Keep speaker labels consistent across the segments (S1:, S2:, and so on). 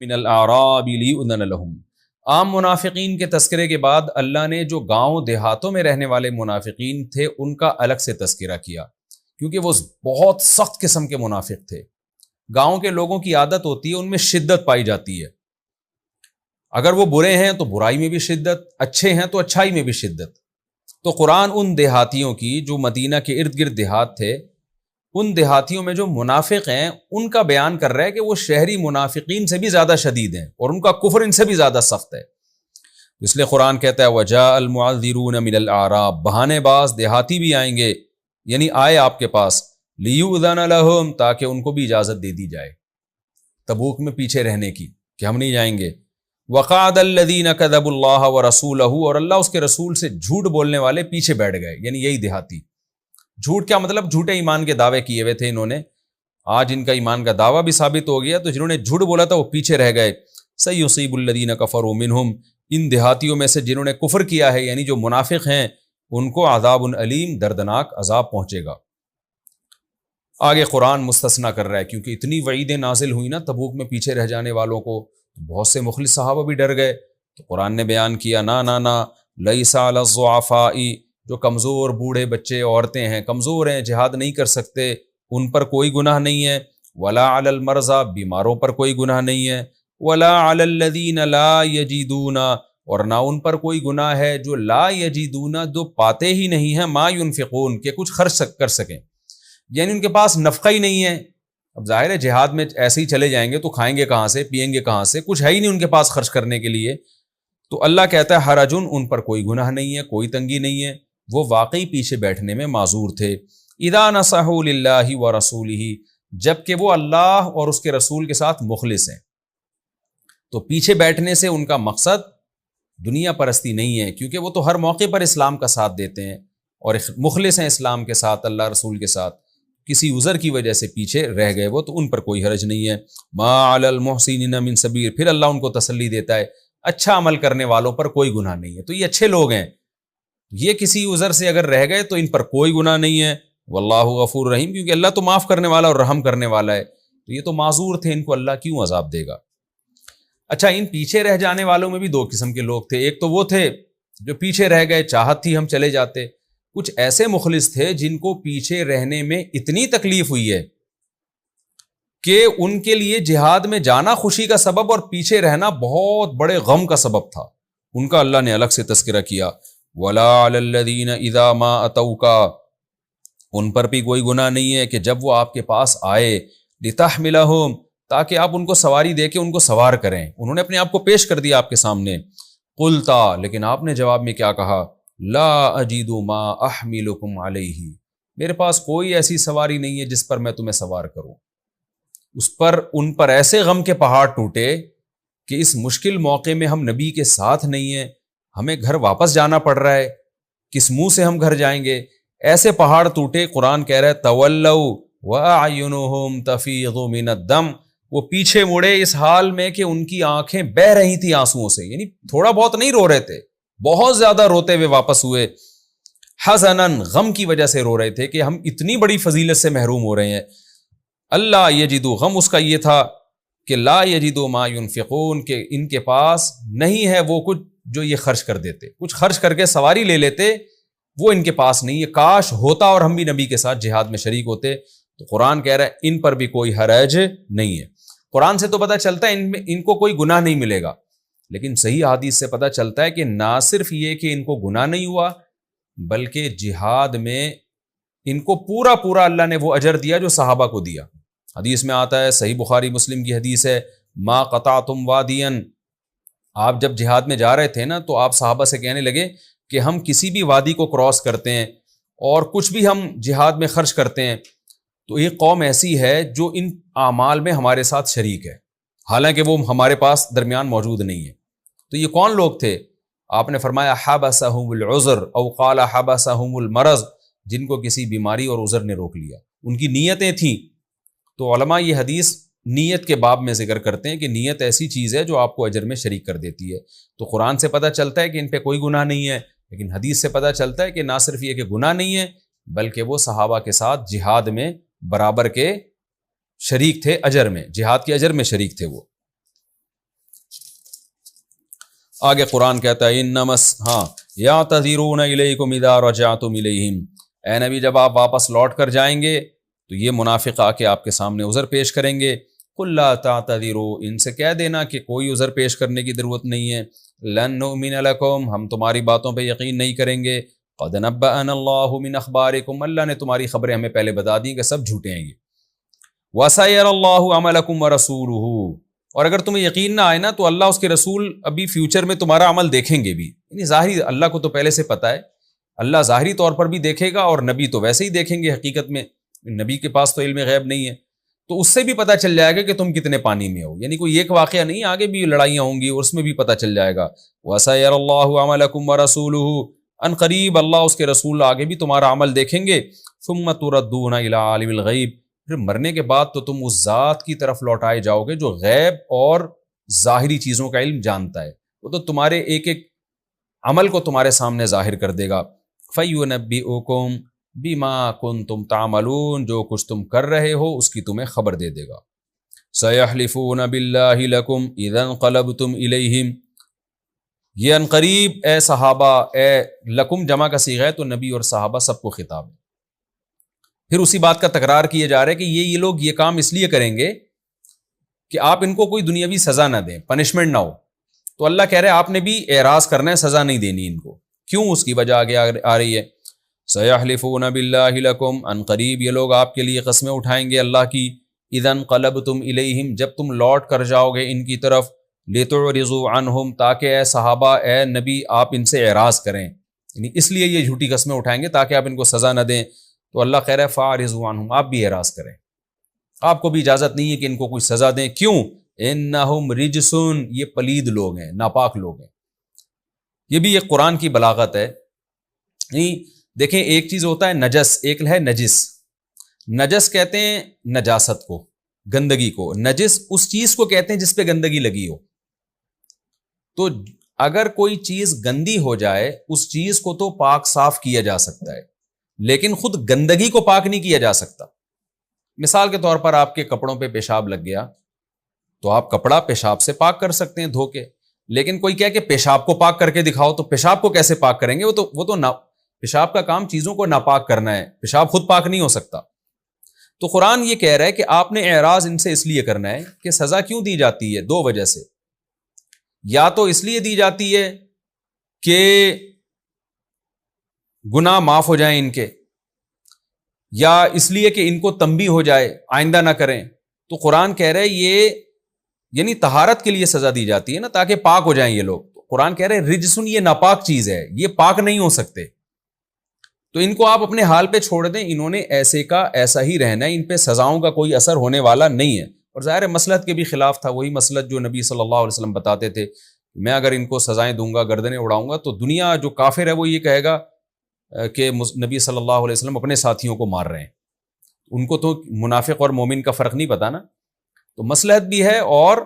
S1: من الاعراب لیؤذن لهم۔ عام منافقین کے تذکرے کے بعد اللہ نے جو گاؤں دیہاتوں میں رہنے والے منافقین تھے ان کا الگ سے تذکرہ کیا، کیونکہ وہ بہت سخت قسم کے منافق تھے۔ گاؤں کے لوگوں کی عادت ہوتی ہے، ان میں شدت پائی جاتی ہے، اگر وہ برے ہیں تو برائی میں بھی شدت، اچھے ہیں تو اچھائی میں بھی شدت۔ تو قرآن ان دیہاتیوں کی جو مدینہ کے ارد گرد دیہات تھے، ان دیہاتیوں میں جو منافق ہیں ان کا بیان کر رہا ہے کہ وہ شہری منافقین سے بھی زیادہ شدید ہیں اور ان کا کفر ان سے بھی زیادہ سخت ہے۔ اس لیے قرآن کہتا ہے وَجَاءَ الْمُعَذِّرُونَ مِنَ الْأَعْرَابِ، بہانے باز دیہاتی بھی آئیں گے، یعنی آئے آپ کے پاس، لِيُؤْذَنَ لَهُمْ، تاکہ ان کو بھی اجازت دے دی جائے تبوک میں پیچھے رہنے کی کہ ہم نہیں جائیں گے۔ وَقَعَدَ الَّذِينَ كَذَبُوا اللَّهَ وَرَسُولَهُ، اور اللہ اس کے رسول سے جھوٹ بولنے والے پیچھے بیٹھ گئے، یعنی یہی دیہاتی۔ جھوٹ کیا مطلب؟ جھوٹے ایمان کے دعوے کیے ہوئے تھے انہوں نے، آج ان کا ایمان کا دعویٰ بھی ثابت ہو گیا، تو جنہوں نے جھوٹ بولا تھا وہ پیچھے رہ گئے۔ سَيُصِيبُ الَّذِينَ كَفَرُوا مِنْهُمْ، ان دیہاتیوں میں سے جنہوں نے کفر کیا ہے یعنی جو منافق ہیں، ان کو عذاب علیم، دردناک عذاب پہنچے گا۔ آگے قرآن مستثنیٰ کر رہا ہے، کیونکہ اتنی وعیدیں نازل ہوئی نا تبوک میں پیچھے رہ جانے والوں کو، بہت سے مخلص صحابہ بھی ڈر گئے، تو قرآن نے بیان کیا نا لیس علی الضعفاء، جو کمزور بوڑھے بچے عورتیں ہیں، کمزور ہیں، جہاد نہیں کر سکتے، ان پر کوئی گناہ نہیں ہے، ولا علی المرضى، بیماروں پر کوئی گناہ نہیں ہے، ولا علی الذین لا یجدون، اور نہ ان پر کوئی گناہ ہے جو لا یجدون، جو پاتے ہی نہیں ہیں، ما ينفقون، کہ کچھ خرچ کر سکیں، یعنی ان کے پاس نفقہ ہی نہیں ہے۔ اب ظاہر ہے جہاد میں ایسے ہی چلے جائیں گے تو کھائیں گے کہاں سے، پیئیں گے کہاں سے، کچھ ہے ہی نہیں ان کے پاس خرچ کرنے کے لیے۔ تو اللہ کہتا ہے حرجن، ان پر کوئی گناہ نہیں ہے، کوئی تنگی نہیں ہے، وہ واقعی پیچھے بیٹھنے میں معذور تھے۔ اذا نصحوا للہ ورسولہ، جبکہ وہ اللہ اور اس کے رسول کے ساتھ مخلص ہیں۔ تو پیچھے بیٹھنے سے ان کا مقصد دنیا پرستی نہیں ہے، کیونکہ وہ تو ہر موقع پر اسلام کا ساتھ دیتے ہیں اور مخلص ہیں اسلام کے ساتھ، اللہ رسول کے ساتھ۔ کسی عذر کی وجہ سے پیچھے رہ گئے وہ، تو ان پر کوئی حرج نہیں ہے۔ ما علی المحسنین من سبیل، پھر اللہ ان کو تسلی دیتا ہے اچھا عمل کرنے والوں پر کوئی گناہ نہیں ہے، تو یہ اچھے لوگ ہیں، یہ کسی عذر سے اگر رہ گئے تو ان پر کوئی گناہ نہیں ہے۔ واللہ غفور رحیم، کیونکہ اللہ تو معاف کرنے والا اور رحم کرنے والا ہے، تو یہ تو معذور تھے، ان کو اللہ کیوں عذاب دے گا۔ اچھا، ان پیچھے رہ جانے والوں میں بھی دو قسم کے لوگ تھے، ایک تو وہ تھے جو پیچھے رہ گئے، چاہت تھی ہم چلے جاتے، کچھ ایسے مخلص تھے جن کو پیچھے رہنے میں اتنی تکلیف ہوئی ہے کہ ان کے لیے جہاد میں جانا خوشی کا سبب اور پیچھے رہنا بہت بڑے غم کا سبب تھا، ان کا اللہ نے الگ سے تذکرہ کیا۔ وَلَا عَلَى الَّذِينَ إِذَا مَا أَتَوْكَ، ان پر بھی کوئی گناہ نہیں ہے کہ جب وہ آپ کے پاس آئے، لِتَحْمِلَهُمْ، تاکہ آپ ان کو سواری دے کے ان کو سوار کریں، انہوں نے اپنے آپ کو پیش کر دیا آپ کے سامنے، قُلْتَ، لیکن آپ نے جواب میں کیا کہا، لا اجید ما احملکم علیہ، میرے پاس کوئی ایسی سواری نہیں ہے جس پر میں تمہیں سوار کروں۔ ان پر ایسے غم کے پہاڑ ٹوٹے کہ اس مشکل موقع میں ہم نبی کے ساتھ نہیں ہیں، ہمیں گھر واپس جانا پڑ رہا ہے، کس منہ سے ہم گھر جائیں گے، ایسے پہاڑ ٹوٹے۔ قرآن کہہ رہا ہے تولوا واعینہم تفیض من الدم، وہ پیچھے مڑے اس حال میں کہ ان کی آنکھیں بہہ رہی تھی آنسوؤں سے، یعنی تھوڑا بہت نہیں رو رہے تھے، بہت زیادہ روتے ہوئے واپس ہوئے، حزنن، غم کی وجہ سے رو رہے تھے کہ ہم اتنی بڑی فضیلت سے محروم ہو رہے ہیں۔ اللہ یجدو، غم اس کا یہ تھا کہ لا یجدو ما ينفقون، کہ ان کے پاس نہیں ہے وہ کچھ جو یہ خرچ کر دیتے، کچھ خرچ کر کے سواری لے لیتے، وہ ان کے پاس نہیں ہے، کاش ہوتا اور ہم بھی نبی کے ساتھ جہاد میں شریک ہوتے۔ تو قرآن کہہ رہا ہے ان پر بھی کوئی حرج نہیں ہے۔ قرآن سے تو پتہ چلتا ہے ان کو کوئی گناہ نہیں ملے گا، لیکن صحیح حدیث سے پتہ چلتا ہے کہ نہ صرف یہ کہ ان کو گناہ نہیں ہوا، بلکہ جہاد میں ان کو پورا اللہ نے وہ اجر دیا جو صحابہ کو دیا۔ حدیث میں آتا ہے، صحیح بخاری مسلم کی حدیث ہے، ما قطعتم وادیا، آپ جب جہاد میں جا رہے تھے نا تو آپ صحابہ سے کہنے لگے کہ ہم کسی بھی وادی کو کراس کرتے ہیں اور کچھ بھی ہم جہاد میں خرچ کرتے ہیں تو یہ قوم ایسی ہے جو ان اعمال میں ہمارے ساتھ شریک ہے، حالانکہ وہ ہمارے پاس درمیان موجود نہیں ہے۔ تو یہ کون لوگ تھے؟ آپ نے فرمایا حبسہم العذر او قال حبسہم المرض، جن کو کسی بیماری اور عذر نے روک لیا، ان کی نیتیں تھیں۔ تو علماء یہ حدیث نیت کے باب میں ذکر کرتے ہیں کہ نیت ایسی چیز ہے جو آپ کو اجر میں شریک کر دیتی ہے۔ تو قرآن سے پتہ چلتا ہے کہ ان پہ کوئی گناہ نہیں ہے، لیکن حدیث سے پتہ چلتا ہے کہ نہ صرف یہ کہ گناہ نہیں ہے بلکہ وہ صحابہ کے ساتھ جہاد میں برابر کے شریک تھے، اجر میں، جہاد کے اجر میں شریک تھے وہ۔ آگے قرآن کہتا ہے یعتذرون الیکم اذا رجعتم الیہم، اے نبی جب آپ واپس لوٹ کر جائیں گے تو یہ منافق آ کے آپ کے سامنے عذر پیش کریں گے، قل لا تعتذروا، ان سے کہہ دینا کہ کوئی عذر پیش کرنے کی ضرورت نہیں ہے، لن نؤمن لکم، ہم تمہاری باتوں پہ یقین نہیں کریں گے، قد نبأنا اللہ من اخبارکم، اللہ نے تمہاری خبریں ہمیں پہلے بتا دی کہ سب جھوٹے ہیں یہ، وَسَيَرَ اللَّهُ عَمَلَكُمْ وَرَسُولُهُ، اور اگر تمہیں یقین نہ آئے نا تو اللہ اس کے رسول ابھی فیوچر میں تمہارا عمل دیکھیں گے بھی، یعنی ظاہری اللہ کو تو پہلے سے پتہ ہے، اللہ ظاہری طور پر بھی دیکھے گا اور نبی تو ویسے ہی دیکھیں گے، حقیقت میں نبی کے پاس تو علم غیب نہیں ہے، تو اس سے بھی پتہ چل جائے گا کہ تم کتنے پانی میں ہو، یعنی کوئی ایک واقعہ نہیں، آگے بھی لڑائیاں ہوں گی اور اس میں بھی پتہ چل جائے گا، وَسَيَرَ اللَّهُ عَمَلَكُمْ وَرَسُولُهُ، ان قریب اللہ اس کے رسول آگے بھی تمہارا عمل دیکھیں گے، ثُمَّ تُرَدُّونَ إِلَىٰ عَالِمِ الْغَيْبِ، پھر مرنے کے بعد تو تم اس ذات کی طرف لوٹائے جاؤ گے جو غیب اور ظاہری چیزوں کا علم جانتا ہے، وہ تو تمہارے ایک ایک عمل کو تمہارے سامنے ظاہر کر دے گا، فَيُنَبِّئُكُم بِمَا كُنتُمْ تَعْمَلُونَ، جو کچھ تم کر رہے ہو اس کی تمہیں خبر دے دے گا، سَيَحْلِفُونَ بِاللَّهِ لَكُمْ إِذَا انقَلَبْتُمْ إِلَيْهِمْ، یہ ان قریب اے صحابہ، اے لکم جمع کا صیغہ ہے تو نبی اور صحابہ سب کو خطاب ہے، پھر اسی بات کا تکرار کیا جا رہا ہے کہ یہ لوگ یہ کام اس لیے کریں گے کہ آپ ان کو کوئی دنیاوی سزا نہ دیں، پنشمنٹ نہ ہو، تو اللہ کہہ رہے ہیں آپ نے بھی اعراض کرنا ہے، سزا نہیں دینی ان کو، کیوں؟ اس کی وجہ آگے آ رہی ہے، سَيَحْلِفُونَ بِاللَّهِ لَكُمْ، ان قریب یہ لوگ آپ کے لیے قسمیں اٹھائیں گے اللہ کی، اِذَا انقَلَبْتُمْ إِلَيْهِمْ، جب تم لوٹ کر جاؤ گے ان کی طرف، لِتُعْرِضُوا عَنْهُمْ، تاکہ اے صحابہ اے نبی آپ ان سے اعراض کریں، یعنی اس لیے یہ جھوٹی قسمیں اٹھائیں گے تاکہ آپ ان کو سزا نہ دیں، تو اللہ کہہ رہا ہے فَاعْرِضُوا عَنْهُمْ، آپ بھی اعراض کریں، آپ کو بھی اجازت نہیں ہے کہ ان کو کوئی سزا دیں، کیوں؟ اِنَّهُمْ رِجْسٌ، یہ پلید لوگ ہیں، ناپاک لوگ ہیں، یہ بھی ایک قرآن کی بلاغت ہے، یعنی دیکھیں ایک چیز ہوتا ہے نجس، ایک ہے نجس، نجس کہتے ہیں نجاست کو، گندگی کو، نجس اس چیز کو کہتے ہیں جس پہ گندگی لگی ہو، تو اگر کوئی چیز گندی ہو جائے اس چیز کو تو پاک صاف کیا جا سکتا ہے، لیکن خود گندگی کو پاک نہیں کیا جا سکتا، مثال کے طور پر آپ کے کپڑوں پہ پیشاب لگ گیا تو آپ کپڑا پیشاب سے پاک کر سکتے ہیں دھو کے، لیکن کوئی کہے کہ پیشاب کو پاک کر کے دکھاؤ، تو پیشاب کو کیسے پاک کریں گے؟ وہ تو پیشاب کا کام چیزوں کو ناپاک کرنا ہے، پیشاب خود پاک نہیں ہو سکتا، تو قرآن یہ کہہ رہا ہے کہ آپ نے اعراض ان سے اس لیے کرنا ہے کہ سزا کیوں دی جاتی ہے؟ دو وجہ سے، یا تو اس لیے دی جاتی ہے کہ گناہ معاف ہو جائیں ان کے، یا اس لیے کہ ان کو تنبیہ ہو جائے آئندہ نہ کریں، تو قرآن کہہ رہے یہ یعنی طہارت کے لیے سزا دی جاتی ہے نا، تاکہ پاک ہو جائیں یہ لوگ، قرآن کہہ رہے رجسن، یہ ناپاک چیز ہے، یہ پاک نہیں ہو سکتے، تو ان کو آپ اپنے حال پہ چھوڑ دیں، انہوں نے ایسے کا ایسا ہی رہنا ہے، ان پہ سزاؤں کا کوئی اثر ہونے والا نہیں ہے، اور ظاہر مصلحت کے بھی خلاف تھا، وہی مصلحت جو نبی صلی اللہ علیہ وسلم بتاتے تھے، میں اگر ان کو سزائیں دوں گا، گردنیں اڑاؤں گا، تو دنیا جو کافر ہے وہ یہ کہے گا کہ نبی صلی اللہ علیہ وسلم اپنے ساتھیوں کو مار رہے ہیں، ان کو تو منافق اور مومن کا فرق نہیں پتا نا، تو مصلحت بھی ہے اور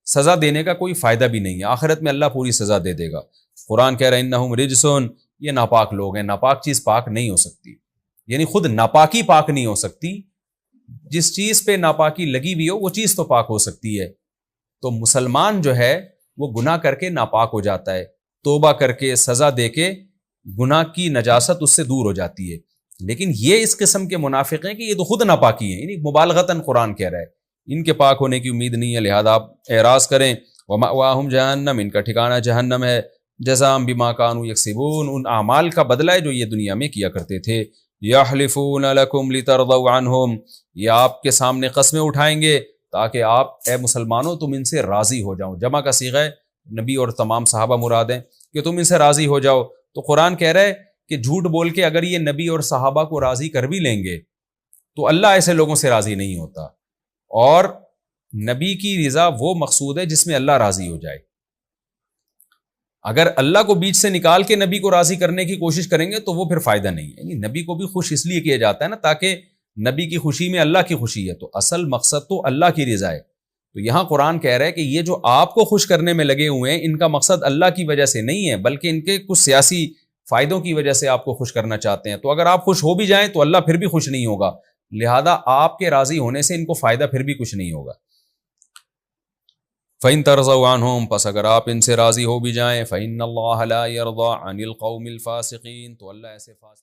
S1: سزا دینے کا کوئی فائدہ بھی نہیں ہے، آخرت میں اللہ پوری سزا دے دے گا، قرآن کہہ رہا ہے انہم رجسون، یہ ناپاک لوگ ہیں، ناپاک چیز پاک نہیں ہو سکتی، یعنی خود ناپاکی پاک نہیں ہو سکتی، جس چیز پہ ناپاکی لگی ہوئی ہو وہ چیز تو پاک ہو سکتی ہے، تو مسلمان جو ہے وہ گناہ کر کے ناپاک ہو جاتا ہے، توبہ کر کے سزا دے کے گناہ کی نجاست اس سے دور ہو جاتی ہے، لیکن یہ اس قسم کے منافق ہیں کہ یہ تو خود ناپاکی ہیں، یعنی مبالغتاً قرآن کہہ رہا ہے ان کے پاک ہونے کی امید نہیں ہے، لہذا آپ اعراض کریں، وَمَأْوَاهُمْ جَهَنَّمْ، ان کا ٹھکانہ جہنم ہے، جزاء بما كانوا يكسبون، ان اعمال کا بدلہ ہے جو یہ دنیا میں کیا کرتے تھے، يَحْلِفُونَ لَكُمْ لِتَرْضَوْا عَنْهُمْ، یہ آپ کے سامنے قسمیں اٹھائیں گے تاکہ آپ اے مسلمانوں تم ان سے راضی ہو جاؤ، جمع کا صیغہ ہے، نبی اور تمام صحابہ مراد ہیں کہ تم ان سے راضی ہو جاؤ، تو قرآن کہہ رہا ہے کہ جھوٹ بول کے اگر یہ نبی اور صحابہ کو راضی کر بھی لیں گے تو اللہ ایسے لوگوں سے راضی نہیں ہوتا، اور نبی کی رضا وہ مقصود ہے جس میں اللہ راضی ہو جائے، اگر اللہ کو بیچ سے نکال کے نبی کو راضی کرنے کی کوشش کریں گے تو وہ پھر فائدہ نہیں ہے، یعنی نبی کو بھی خوش اس لیے کیا جاتا ہے نا تاکہ نبی کی خوشی میں اللہ کی خوشی ہے، تو اصل مقصد تو اللہ کی رضا ہے، تو یہاں قرآن کہہ رہا ہے کہ یہ جو آپ کو خوش کرنے میں لگے ہوئے ہیں ان کا مقصد اللہ کی وجہ سے نہیں ہے بلکہ ان کے کچھ سیاسی فائدوں کی وجہ سے آپ کو خوش کرنا چاہتے ہیں، تو اگر آپ خوش ہو بھی جائیں تو اللہ پھر بھی خوش نہیں ہوگا، لہذا آپ کے راضی ہونے سے ان کو فائدہ پھر بھی کچھ نہیں ہوگا، فَإِن تَرْضَوْا عَنْهُمْ، پس اگر آپ ان سے راضی ہو بھی جائیں، فَإِنَّ اللَّهَ لَا يَرْضَىٰ عَنِ الْقَوْمِ الْفَاسِقِينَ، تو اللہ ایسے فاسق